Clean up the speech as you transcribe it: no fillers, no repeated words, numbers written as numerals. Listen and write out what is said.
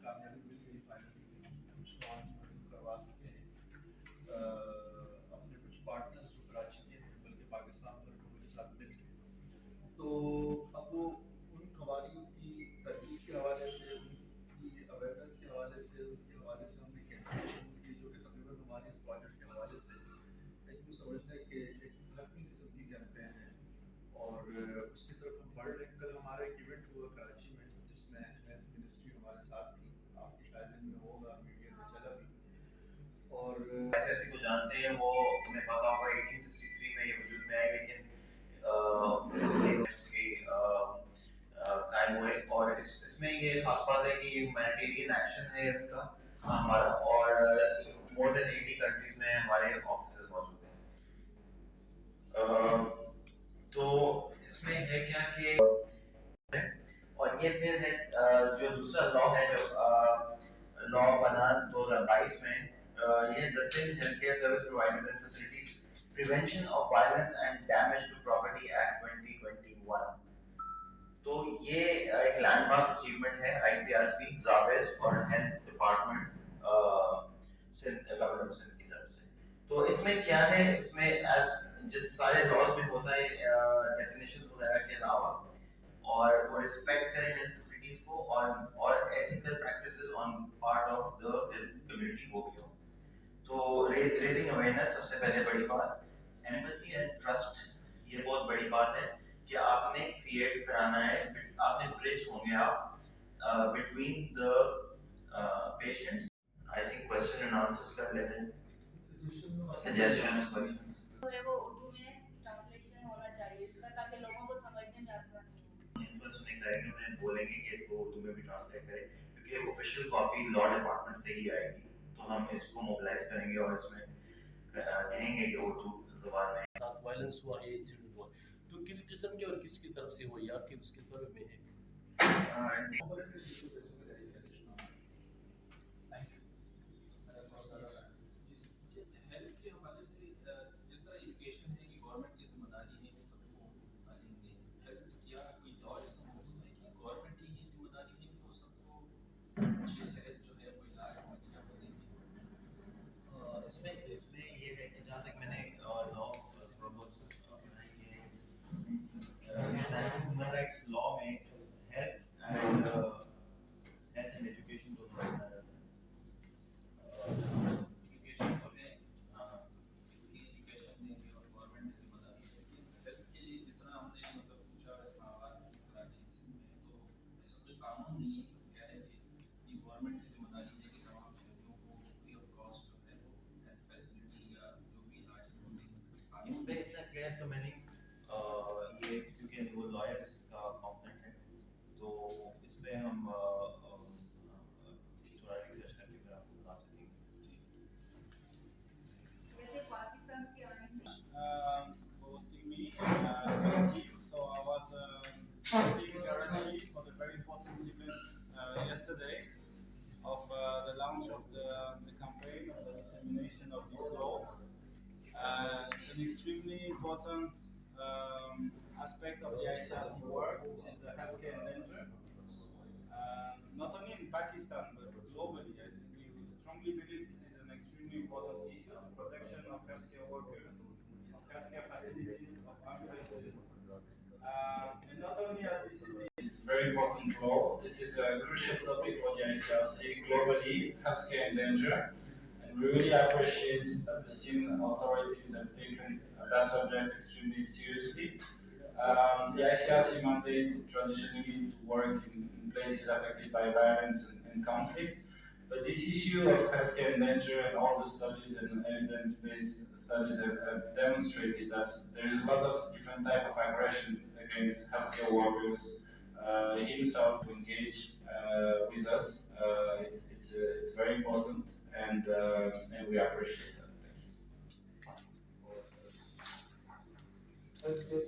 کامیابی مل گئی فائنلی کچھ کام کروا سکتے ہیں اپنے کچھ پارٹنرز جو کراچی کے ہیں بلکہ پاکستان بھر کے ساتھ مل کے. تو اب وہ ان قوانین کی ترغیب کے حوالے سے, ان کی اویئرنیس کے حوالے سے, ان کے حوالے سے ہم نے کیمپین شروع کی جو کہ تقریباً ہمارے اس پروجیکٹ کے حوالے سے ایک یوں سمجھنے کہ ایک دھرمی قسم کی کیمپین ہے اور اس کی طرف ہم بڑھ رہے ہیں. کل ہمارا ایک ایونٹ ہوا کراچی میں جس میں ہیلتھ منسٹری ہمارے ساتھ تھی, آپ کے شاید ان میں ہوگا, میڈیا میں چلا بھی. اور ICRC کو جانتے ہیں, وہ ہمیں پتا ہوگا 1863 میں یہ وجود میں آئے, لیکن قائم ہوئے. اور اس میں یہ خاص بات ہے کہ یہ ہیومینیٹیرین ایکشن ہے ان کا ہمارا, اور مور دین 80 کنٹریز میں ہمارے آفیسز موجود ہیں. تو اس میں ہے کیا کہ, اور یہ پھر ہے جو دوسرا لا ہے جو لا بنا 2022 میں, یہ the Sindh Healthcare Service Providers and Facilities Prevention of Violence and Damage to Property Act 2021. تو یہ ایک لینڈ مارک اچیومنٹ ہے ICRC, زابیز اور health department government of Sindh کی طرف سے. تو اس میں کیا ہے, اس میں ایز جس سارے لاز میں ہوتا ہے ڈیفینیشنز وغیرہ کے علاوہ, اور وہ رسپیکٹ کریں ہیلتھ فیسلٹیز کو, اور ethical practices on part of the health community ہو بھی ہو. تو ریزنگ اویئرنیس سب سے پہلے بڑی بات, ایمپتھی اینڈ ٹرسٹ, یہ بہت بڑی بات ہے کہ آپ نے کریٹ کرانا ہے, آپ نے برج ہوں گے آپ between the patients. I think question and answers کر لیتے ہیں, سجیشنز وہ اردو میں ٹرانسلیشن ہونا چاہیے اس کا, تاکہ لوگوں کو سمجھنے میں آسانی ہو. انفلوئنس نہیں کریں گے, انہیں بولیں گے کہ اس کو اردو میں بھی ٹرانسلیٹ کریں, کیونکہ آفیشیل کاپی لا ڈپارٹمنٹ سے ہی آئے گی. تو ہم اس کو موبلائز کریں گے اور اس میں کہیں گے کہ اردو زبان میں ساتھ وائلنس ہوا ہے, انسیڈنٹ ہوا, تو کس قسم کے اور کس کی طرف سے ہوئی, آپ کی اس کے سبب میں ہے. ہیلتھ کے حوالے سے جس طرح ایجوکیشن ہے کہ گورنمنٹ کی ذمہ داری ہے کہ سب کو تعلیم دے, ہیلتھ کیا کوئی لا ایسا ہے کہ گورنمنٹ کی یہ ذمہ داری ہے کہ وہ سب کو اچھی صحت جو ہے وہ علاج مہیا کو دیں گے. اس میں یہ ہے کہ جہاں تک میں نے لا تھوڑا بہت ہیومن رائٹس لا میں ہیلتھ اینڈ ایجوکیشن دونوں رکھا جاتا ہے. ایجوکیشن جو ہے ایجوکیشن دیں گے اور گورنمنٹ کی ذمہ داری ہے, لیکن ہیلتھ کے لیے جتنا ہم نے مطلب پوچھا سوالات کی کراچی سندھ میں, تو ایسا کوئی قانون نہیں ہے کہ وہ کہہ رہے کہ یہ گورنمنٹ کی ذمہ داری ہے کہ تمام شہریوں کو فری آف کاسٹ جو ہے وہ ہیلتھ فیسلٹی یا جو بھی علاج ہے وہ دیں. اس میں اتنا کلیئر تو میں نہیں, یہ کیونکہ وہ لائرس کا کمپوننٹ ہے, تو اس پہ ہم تھوڑا ریسرچ کر کے پھر آپ کو بتا سکیں گے. Hosting me and team. So I was sitting in Karachi for the very important event yesterday of the launch of the campaign of the dissemination of this law. It's an extremely important aspect of the ICRC work, which is the healthcare in danger. Not only in Pakistan but globally, I think we strongly believe this is an extremely important issue, the protection of healthcare workers, healthcare facilities, of ambulances. And not only as this very important law, this is a crucial topic for the ICRC globally, healthcare in danger. And we really appreciate that the Sindh authorities have taken that subject extremely seriously. The ICRC mandate is traditionally to work in places affected by violence and conflict. But this issue of healthcare in danger, and all the studies and evidence-based studies have demonstrated that there is a lot of different type of aggression against healthcare workers in South to engage with us. It's very important, and we appreciate that. Thank you.